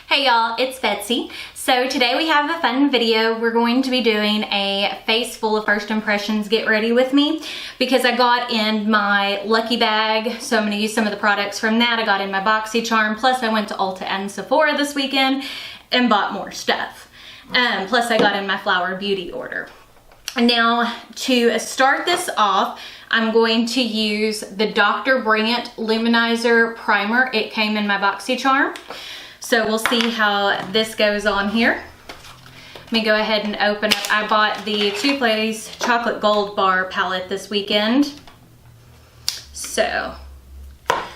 Hey y'all, it's Betsy. So today we have a fun video. We're going to be doing a face full of first impressions get ready with me because I got in my lucky bag, so I'm going to use some of the products from that. I got in my BoxyCharm, plus I went to Ulta and Sephora this weekend and bought more stuff. Plus I got in my Flower Beauty order. Now to start this off, I'm going to use the Dr. Brandt Luminizer Primer. It came in my BoxyCharm. So we'll see how this goes on here. Let me go ahead and open up. I bought the Too Faced Chocolate Gold Bar palette this weekend. So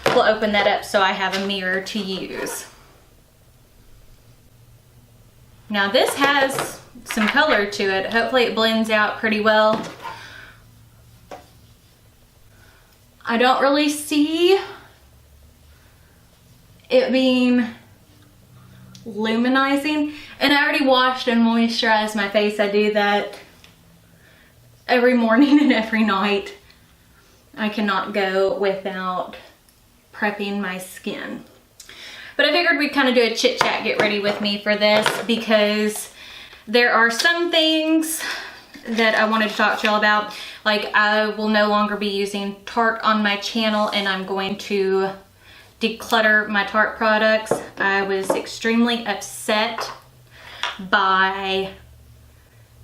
we'll open that up so I have a mirror to use. Now this has some color to it. Hopefully it blends out pretty well. I don't really see it being luminizing, and I already washed and moisturized my face. I do that every morning and every night. I cannot go without prepping my skin. But I figured we'd kind of do a chit chat get ready with me for this because there are some things that I wanted to talk to y'all about. Like, I will no longer be using Tarte on my channel, and I'm going to declutter my Tarte products. I was extremely upset by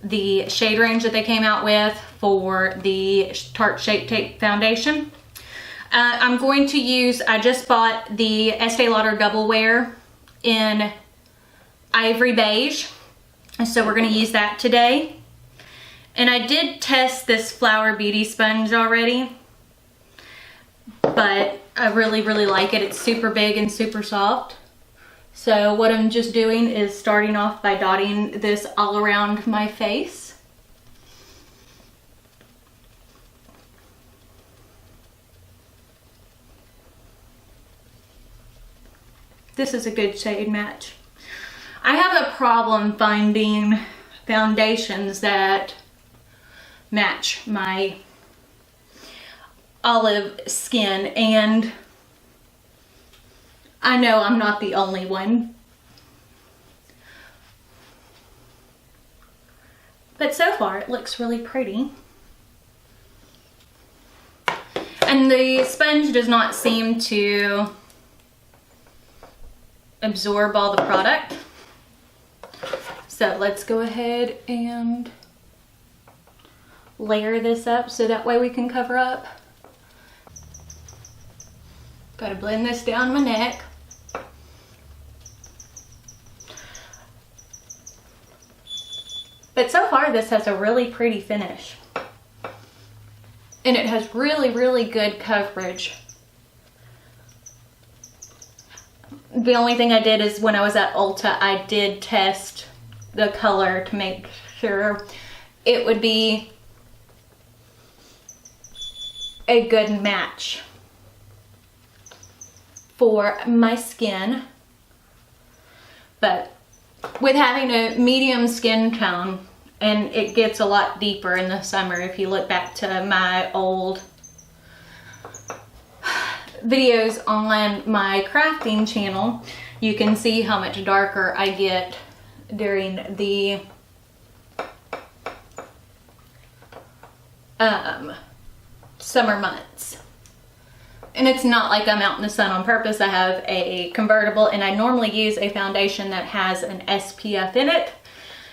the shade range that they came out with for the Tarte Shape Tape foundation. I'm going to use, I just bought the Estee Lauder Double Wear in Ivory Beige, so we're going to use that today. And I did test this Flower Beauty sponge already, but I really like it. It's super big and super soft. So what I'm just doing is starting off by dotting this all around my face. This is a good shade match. I have a problem finding foundations that match my olive skin, and I know I'm not the only one. But so far it looks really pretty. And the sponge does not seem to absorb all the product. So let's go ahead and layer this up so that way we can cover up. Gotta blend this down my neck. But so far this has a really pretty finish. And it has really good coverage. The only thing I did is when I was at Ulta, I did test the color to make sure it would be a good match for my skin. But with having a medium skin tone, and it gets a lot deeper in the summer, if you look back to my old videos on my crafting channel, you can see how much darker I get during the summer months. And it's not like I'm out in the sun on purpose. I have a convertible, and I normally use a foundation that has an SPF in it.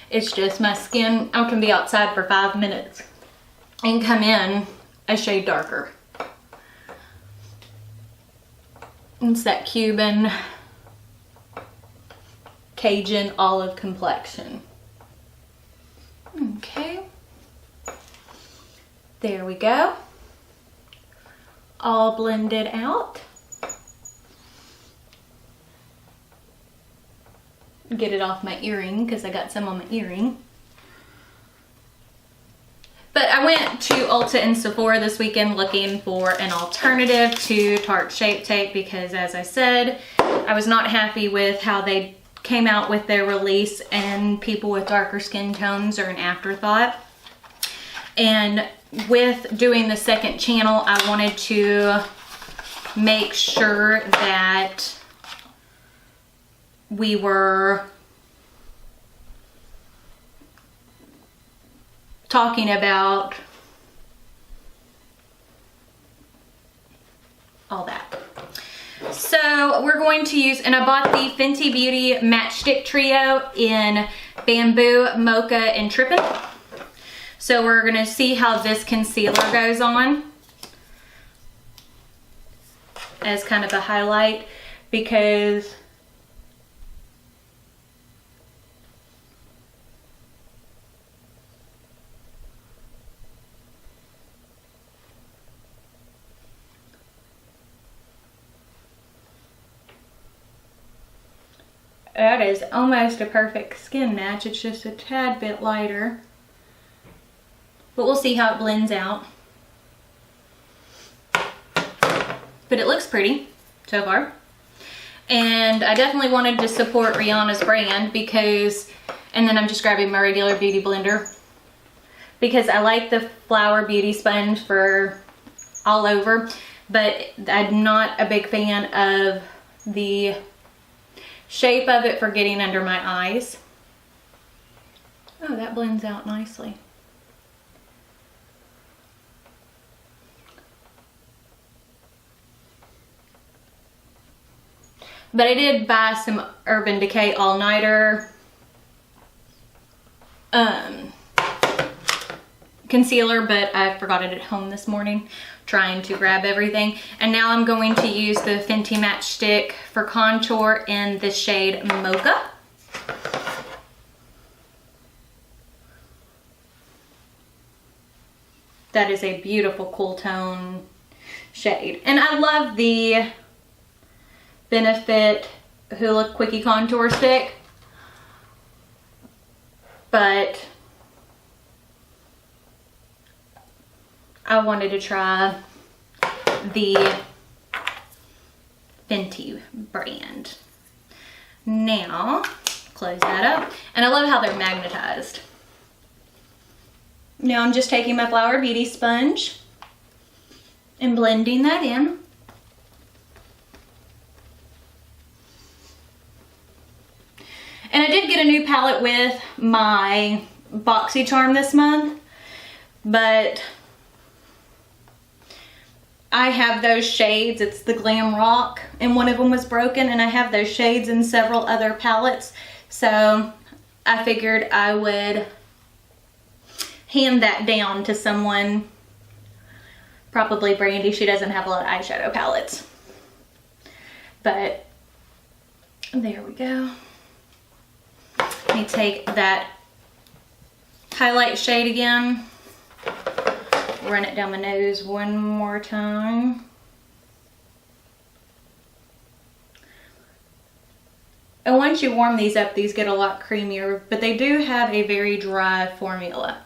It's just my skin, I can be outside for 5 minutes and come in a shade darker. It's that Cuban Cajun olive complexion. Okay. There we go. All blended out. Get it off my earring because I got some on my earring. But I went to Ulta and Sephora this weekend looking for an alternative to Tarte Shape Tape because, as I said, I was not happy with how they came out with their release, and people with darker skin tones are an afterthought. And with doing the second channel, I wanted to make sure that we were talking about all that. So we're going to use, and I bought the Fenty Beauty Matchstick Trio in Bamboo, Mocha, and Trippin'. So we're gonna see how this concealer goes on as kind of a highlight, because that is almost a perfect skin match. It's just a tad bit lighter. But we'll see how it blends out. But it looks pretty so far. And I definitely wanted to support Rihanna's brand because, and then I'm just grabbing my regular beauty blender, because I like the Flower Beauty sponge for all over, but I'm not a big fan of the shape of it for getting under my eyes. Oh, that blends out nicely. But I did buy some Urban Decay All Nighter concealer, but I forgot it at home this morning trying to grab everything. And now I'm going to use the Fenty Matchstick for contour in the shade Mocha. That is a beautiful cool tone shade. And I love the Benefit Hoola Quickie Contour Stick, but I wanted to try the Fenty brand. Now, close that up. And I love how they're magnetized. Now I'm just taking my Flower Beauty sponge and blending that in. And I did get a new palette with my BoxyCharm this month, but I have those shades. It's the Glam Rock, and one of them was broken, and I have those shades in several other palettes. So I figured I would hand that down to someone, probably Brandy. She doesn't have a lot of eyeshadow palettes. But there we go. Let me take that highlight shade again, run it down my nose one more time. And once you warm these up, these get a lot creamier, but they do have a very dry formula.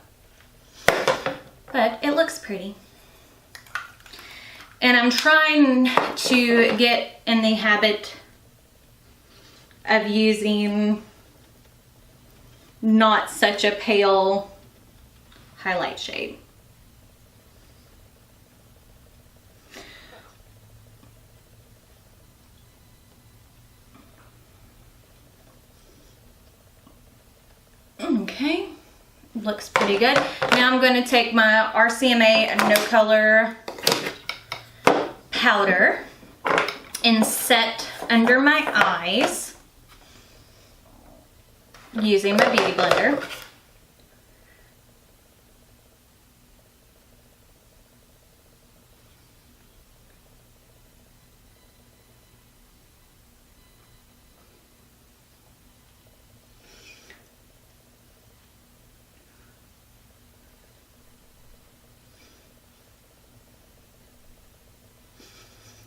But it looks pretty. And I'm trying to get in the habit of using not such a pale highlight shade. Okay, looks pretty good. Now I'm going to take my RCMA No Color powder and set under my eyes using my beauty blender.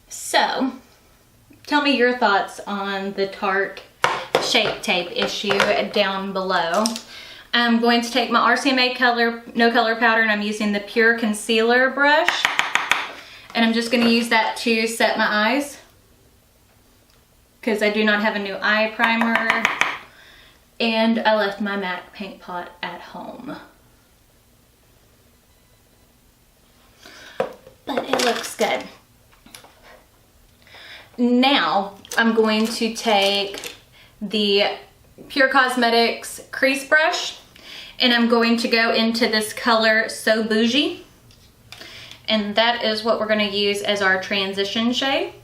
So, tell me your thoughts on the Tarte Shape Tape issue down below. I'm going to take my RCMA No Color powder, and I'm using the Pure Concealer brush. And I'm just going to use that to set my eyes, because I do not have a new eye primer. And I left my MAC paint pot at home. But it looks good. Now I'm going to take the Pure Cosmetics crease brush, and I'm going to go into this color So Bougie, and that is what we're going to use as our transition shade.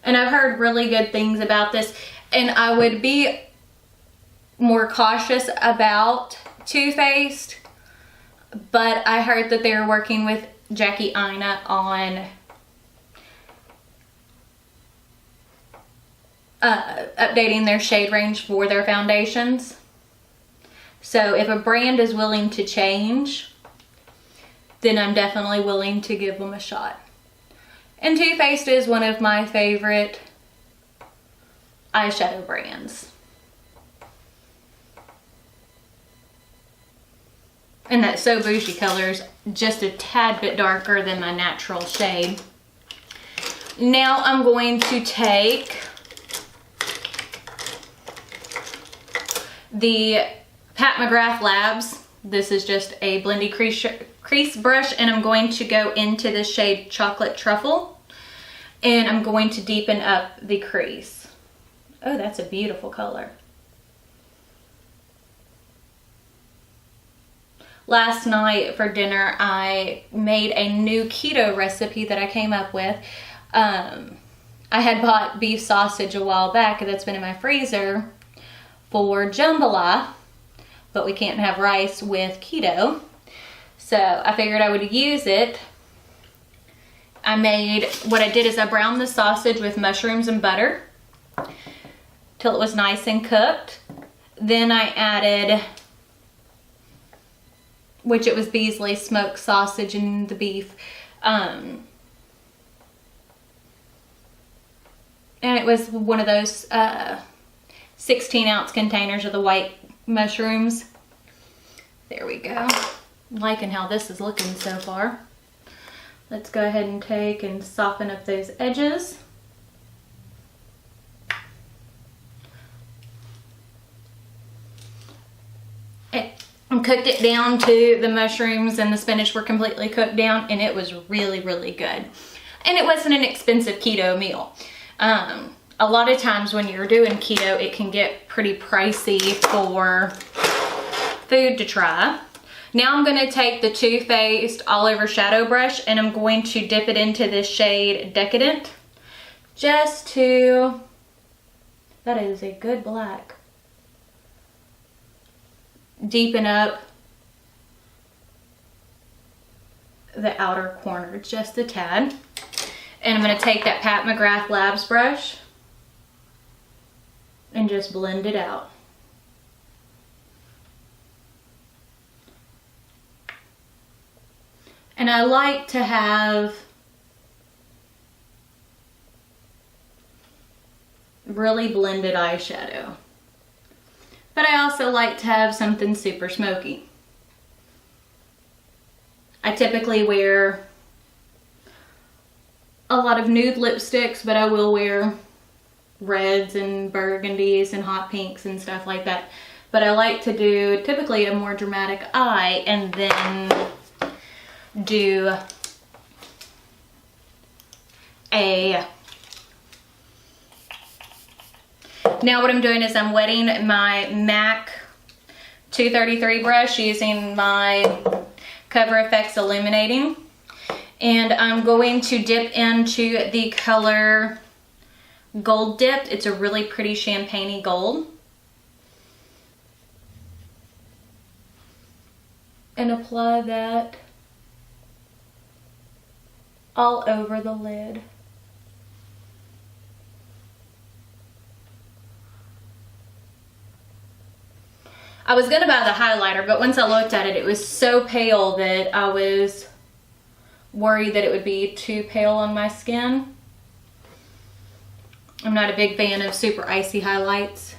And I've heard really good things about this, and I would be more cautious about Too Faced, but I heard that they were working with Jackie Aina on updating their shade range for their foundations. So if a brand is willing to change, then I'm definitely willing to give them a shot. And Too Faced is one of my favorite eyeshadow brands. And that So Bougie color is just a tad bit darker than my natural shade. Now I'm going to take the Pat McGrath Labs. This is just a blendy crease brush, and I'm going to go into the shade Chocolate Truffle, and I'm going to deepen up the crease. Oh, that's a beautiful color. Last night for dinner, I made a new keto recipe that I came up with. I had bought beef sausage a while back that's been in my freezer for jambalaya, but we can't have rice with keto. So I figured I would use it. What I did is I browned the sausage with mushrooms and butter till it was nice and cooked. Then I added, which it was Beasley smoked sausage and the beef. And it was one of those 16-ounce containers of the white mushrooms. There we go. I'm liking how this is looking so far. Let's go ahead and take and soften up those edges. And cooked it down to the mushrooms and the spinach were completely cooked down, and it was really, really good. And it wasn't an expensive keto meal. A lot of times when you're doing keto, it can get pretty pricey for food to try. Now I'm going to take the Too Faced All Over Shadow Brush, and I'm going to dip it into this shade Decadent, just to, that is a good black, deepen up the outer corner just a tad. And I'm going to take that Pat McGrath Labs brush and just blend it out. And I like to have really blended eyeshadow, but I also like to have something super smoky. I typically wear a lot of nude lipsticks, but I will wear reds and burgundies and hot pinks and stuff like that. But I like to do typically a more dramatic eye and then do now what I'm doing is I'm wetting my MAC 233 brush using my Cover FX Illuminating, and I'm going to dip into the color Gold Dipped. It's a really pretty champagne-y gold, and apply that all over the lid. I was gonna buy the highlighter, but once I looked at it, it was so pale that I was worried that it would be too pale on my skin. I'm not a big fan of super icy highlights.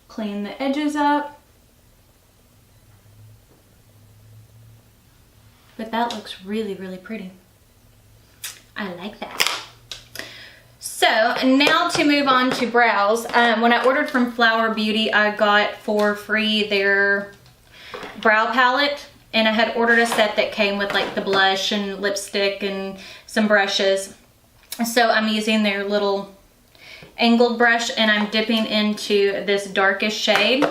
Clean the edges up. But that looks really, really pretty. I like that. So now to move on to brows. When I ordered from Flower Beauty, I got for free their brow palette, and I had ordered a set that came with like the blush and lipstick and some brushes. So I'm using their little angled brush, and I'm dipping into this darkest shade.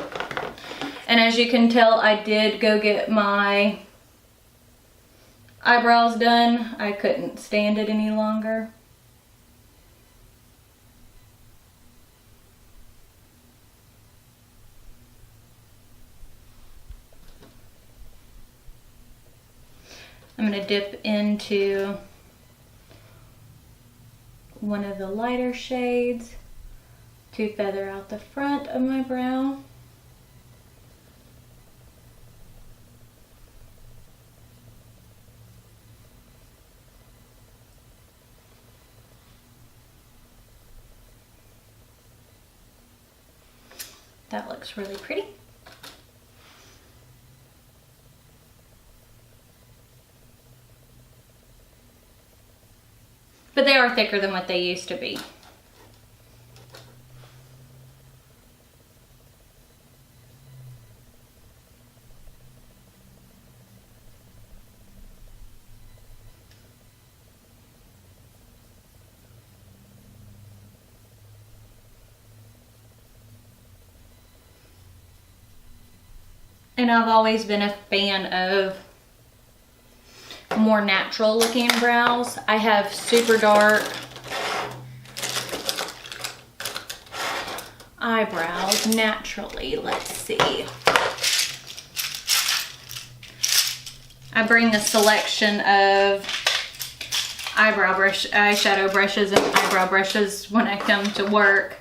And as you can tell, I did go get my eyebrows done. I couldn't stand it any longer. I'm going to dip into one of the lighter shades to feather out the front of my brow. That looks really pretty. But they are thicker than what they used to be. And I've always been a fan of more natural looking brows. I have super dark eyebrows naturally. Let's see. I bring a selection of eyeshadow brushes and eyebrow brushes when I come to work.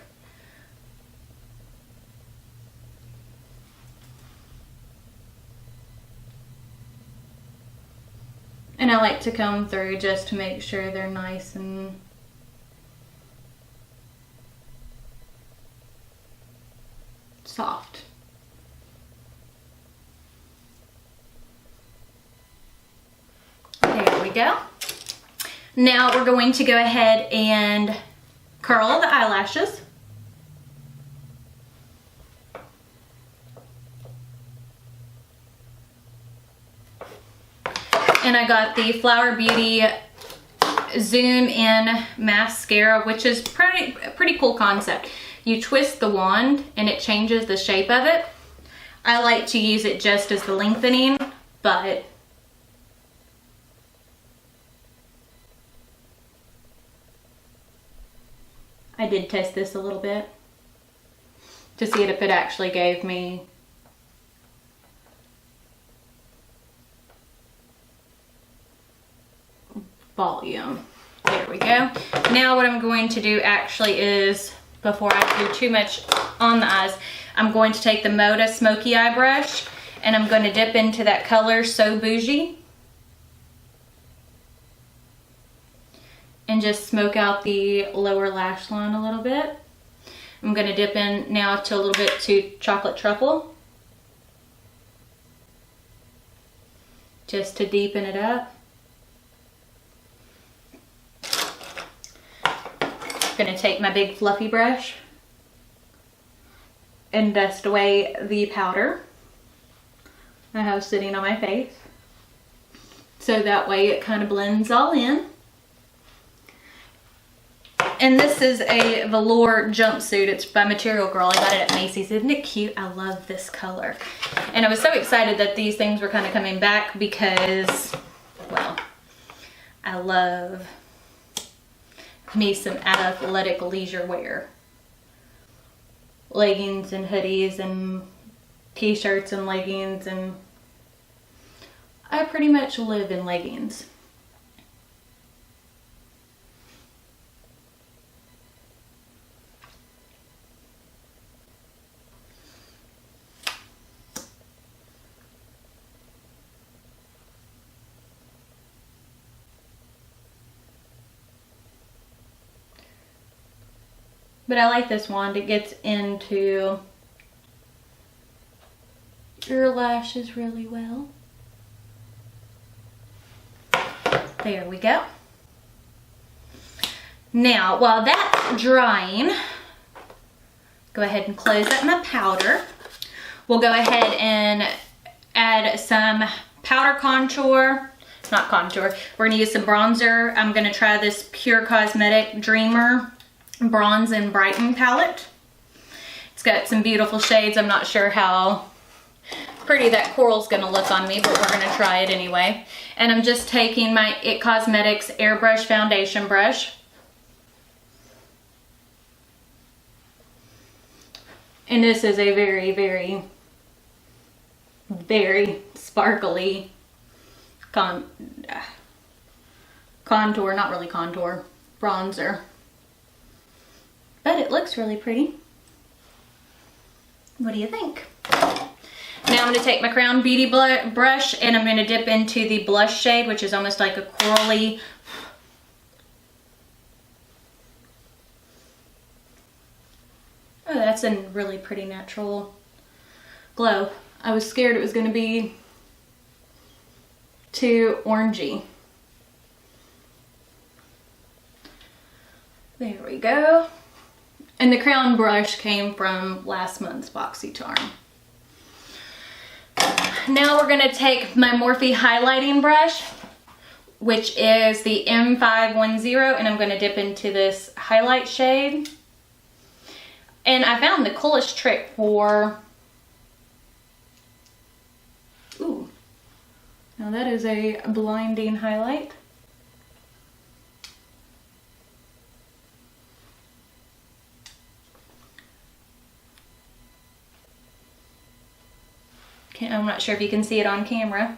And I like to comb through just to make sure they're nice and soft. There we go. Now we're going to go ahead and curl the eyelashes. And I got the Flower Beauty Zoom In Mascara, which is pretty cool concept. You twist the wand and it changes the shape of it. I like to use it just as the lengthening, but I did test this a little bit to see if it actually gave me volume. There we go. Now what I'm going to do actually is, before I do too much on the eyes, I'm going to take the Moda Smoky Eye Brush and I'm going to dip into that color So Bougie and just smoke out the lower lash line a little bit. I'm going to dip in now to a little bit to Chocolate Truffle just to deepen it up. Going to take my big fluffy brush and dust away the powder I have sitting on my face, so that way it kind of blends all in. And this is a velour jumpsuit. It's by Material Girl. I got it at Macy's. Isn't it cute? I love this color. And I was so excited that these things were kind of coming back because, well, I love me some athletic leisure wear. Leggings and hoodies and t-shirts and leggings, and I pretty much live in leggings. But I like this wand. It gets into your lashes really well. There we go. Now, while that's drying, go ahead and close up my powder. We'll go ahead and add some powder contour. Not contour. We're going to use some bronzer. I'm going to try this Pure Cosmetic Dreamer Bronze and Brighten palette. It's got some beautiful shades. I'm not sure how pretty that coral's going to look on me, but we're going to try it anyway. And I'm just taking my IT Cosmetics Airbrush Foundation Brush. And this is a very, very, very sparkly contour, not really contour, bronzer. But it looks really pretty. What do you think? Now I'm going to take my Crown Beauty brush and I'm going to dip into the blush shade, which is almost like a corally. Oh, that's a really pretty natural glow. I was scared it was going to be too orangey. There we go. And the Crown brush came from last month's BoxyCharm. Now we're going to take my Morphe highlighting brush, which is the M510, and I'm going to dip into this highlight shade. And I found the coolest trick for, ooh, now that is a blinding highlight. I'm not sure if you can see it on camera.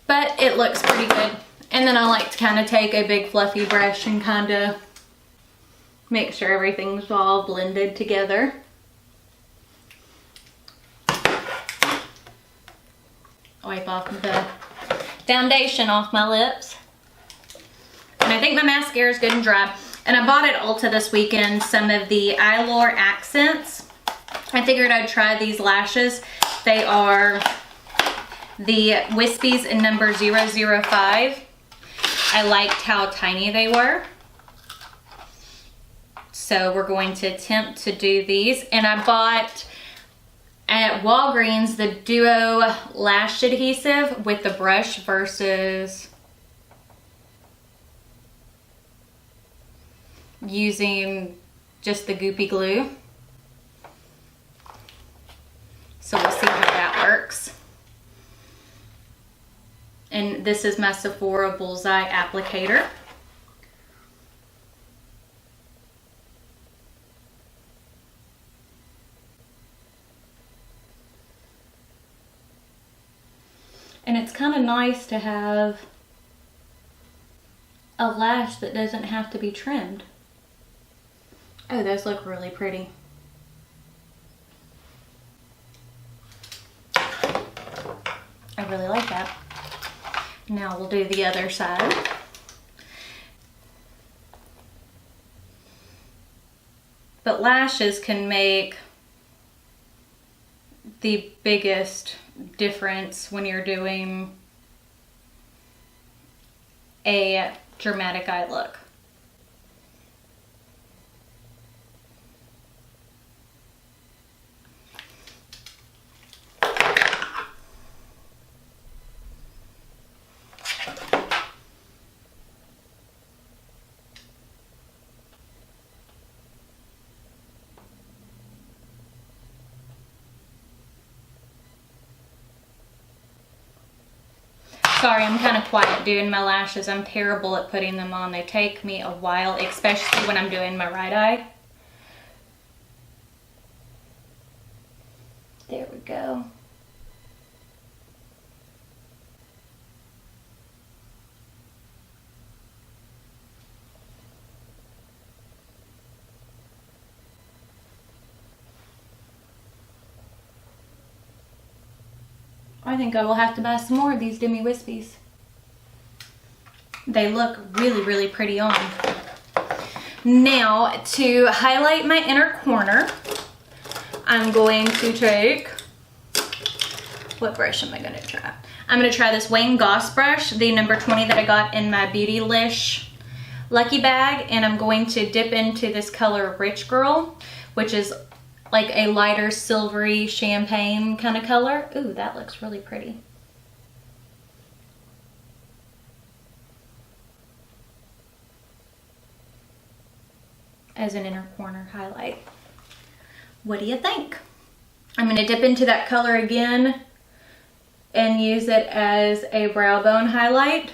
But it looks pretty good. And then I like to kind of take a big fluffy brush and kind of make sure everything's all blended together. Wipe off the foundation off my lips. And I think my mascara is good and dry. And I bought at Ulta this weekend some of the Eyelure accents. I figured I'd try these lashes. They are the Wispies in number 005. I liked how tiny they were. So we're going to attempt to do these. And I bought at Walgreens the Duo Lash Adhesive with the brush versus using just the goopy glue. So we'll see how that works. And this is my Sephora Bullseye applicator. And it's kind of nice to have a lash that doesn't have to be trimmed. Oh, those look really pretty. I really like that. Now we'll do the other side. But lashes can make the biggest difference when you're doing a dramatic eye look. Sorry, I'm kind of quiet doing my lashes. I'm terrible at putting them on. They take me a while, especially when I'm doing my right eye. There we go. I think I will have to buy some more of these Demi Wispies. They look really, really pretty on. Now, to highlight my inner corner, I'm going to take What brush am I gonna try? I'm gonna try this Wayne Goss brush, the number 20 that I got in my Beautylish Lucky Bag, and I'm going to dip into this color Rich Girl, which is like a lighter silvery champagne kind of color. Ooh, that looks really pretty. As an inner corner highlight. What do you think? I'm gonna dip into that color again and use it as a brow bone highlight.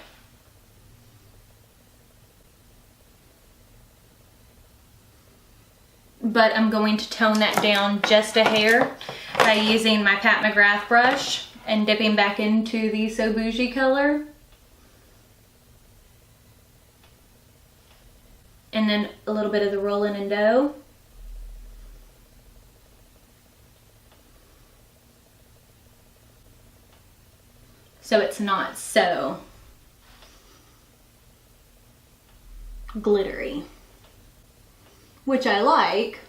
But I'm going to tone that down just a hair by using my Pat McGrath brush and dipping back into the So Bougie color. And then a little bit of the Rollin' and Dough. So it's not so glittery, which I like.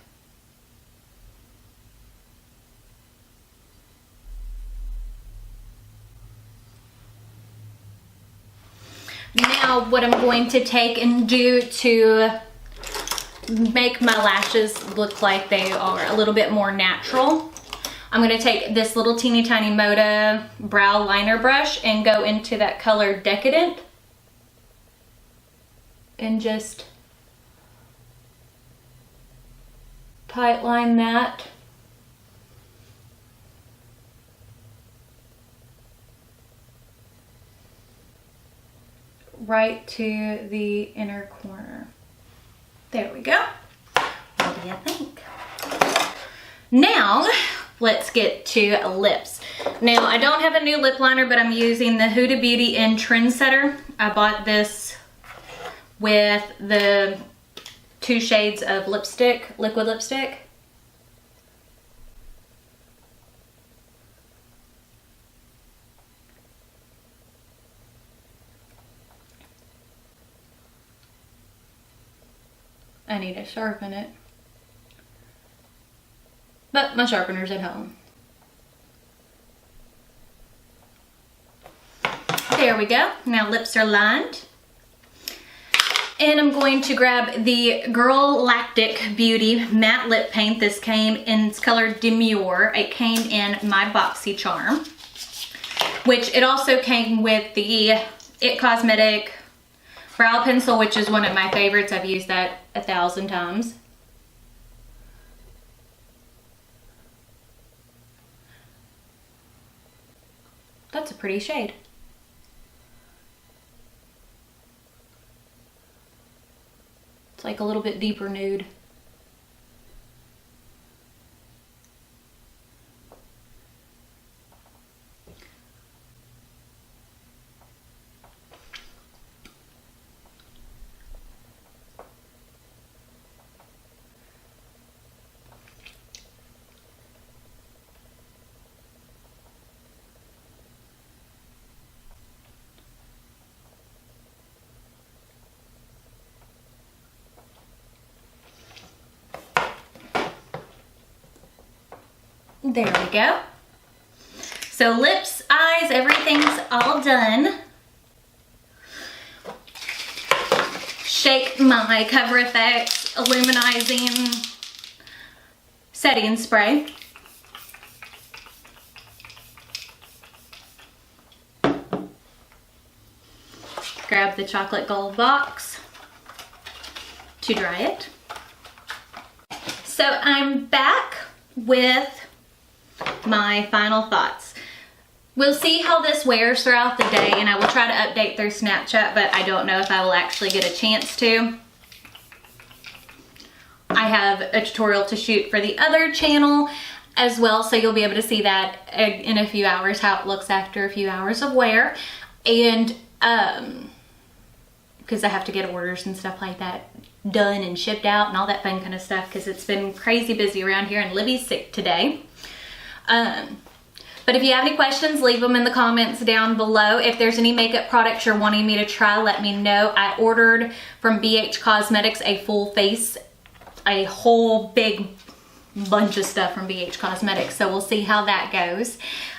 Now what I'm going to take and do to make my lashes look like they are a little bit more natural, I'm going to take this little teeny tiny Moda brow liner brush and go into that color Decadent and just tight line that. Right to the inner corner. There we go. What do you think? Now, let's get to lips. Now, I don't have a new lip liner, but I'm using the Huda Beauty in Trendsetter. I bought this with the 2 shades of lipstick, liquid lipstick. I need to sharpen it. But my sharpener's at home. There we go. Now lips are lined. And I'm going to grab the Girl Lactic Beauty Matte Lip Paint. This came in color Demure. It came in my BoxyCharm, which it also came with the It Cosmetic Brow Pencil, which is one of my favorites. I've used that 1,000 times. That's a pretty shade. It's like a little bit deeper nude. There we go. So lips, eyes, everything's all done. Shake my Cover FX Illuminizing Setting Spray. Grab the chocolate gold box to dry it. So I'm back with my final thoughts. We'll see how this wears throughout the day, and I will try to update through Snapchat, but I don't know if I will actually get a chance to. I have a tutorial to shoot for the other channel as well, so you'll be able to see that in a few hours, how it looks after a few hours of wear. And because I have to get orders and stuff like that done and shipped out and all that fun kind of stuff, because it's been crazy busy around here and Libby's sick today. But if you have any questions, leave them in the comments down below. If there's any makeup products you're wanting me to try, let me know. I ordered from BH Cosmetics a full face, a whole big bunch of stuff from BH Cosmetics, so we'll see how that goes.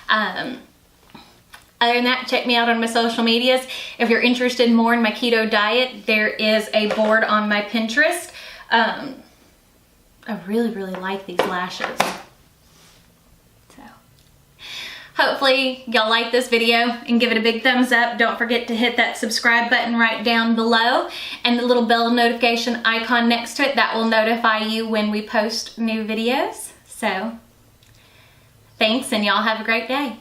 Other than that, check me out on my social medias. If you're interested more in my keto diet, there is a board on my Pinterest. I really, really like these lashes. So, hopefully y'all like this video and give it a big thumbs up. Don't forget to hit that subscribe button right down below and the little bell notification icon next to it. That will notify you when we post new videos. So, thanks, and y'all have a great day.